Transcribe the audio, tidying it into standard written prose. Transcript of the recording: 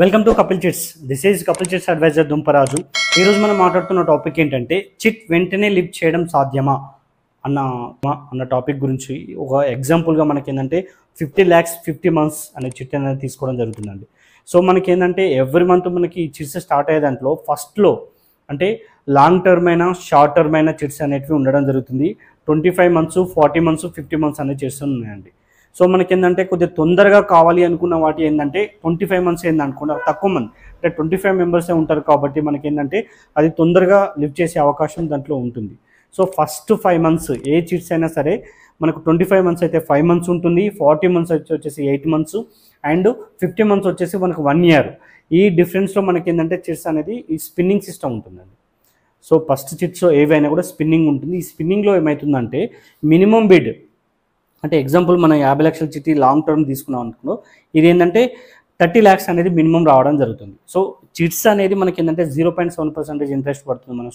Welcome to Kapil Chits. This is Kapil Chits advisor Dumparaju. ఈరోజు మనం మాట్లాడుతున్న టాపిక్ ఏంటంటే చిట్ వెంటనే లిఫ్ట్ చేయడం సాధ్యమా అన్న టాపిక్ గురించి. ఒక ఎగ్జాంపుల్గా మనకి ఏంటంటే 50 lakhs 50 months అనే చిట్ అనేది తీసుకోవడం జరుగుతుందండి. సో మనకి ఏంటంటే ఎవ్రీ మంత్ మనకి చిట్స్ స్టార్ట్ అయ్యే దాంట్లో ఫస్ట్లో అంటే లాంగ్ టర్మ్ అయినా షార్ట్ టర్మ్ అయినా చిట్స్ అనేటివి ఉండడం జరుగుతుంది. 25 months 40 months 50 months అనేది చేస్తున్నాయండి. సో మనకి ఏంటంటే కొద్దిగా తొందరగా కావాలి అనుకున్న వాటి ఏంటంటే 25 months ఏందనుకున్న తక్కువ మంది అంటే 25 members ఉంటారు కాబట్టి మనకి ఏంటంటే అది తొందరగా లిఫ్ట్ చేసే అవకాశం దాంట్లో ఉంటుంది. సో ఫస్ట్ 5 months ఏ చిట్స్ అయినా సరే మనకు 25 months అయితే 5 months ఉంటుంది, 40 months వచ్చేసి 8 months అండ్ 50 months వచ్చేసి మనకు 1 year. ఈ డిఫరెన్స్లో మనకి ఏంటంటే చిట్స్ అనేది ఈ స్పిన్నింగ్ సిస్టమ్ ఉంటుందండి. సో ఫస్ట్ చిట్స్ ఏవైనా కూడా స్పిన్నింగ్ ఉంటుంది. ఈ స్పిన్నింగ్లో ఏమవుతుందంటే మినిమం బిడ్ అంటే ఎగ్జాంపుల్ మనం 50 లక్షల చిట్టి లాంగ్ టర్మ్ తీసుకున్నాం అనుకో, ఇది ఏంటంటే 30 lakhs అనేది మినిమం రావడం జరుగుతుంది. సో చిట్స్ అనేది మనకి ఏంటంటే 0.7% ఇంట్రెస్ట్ పడుతుంది మనం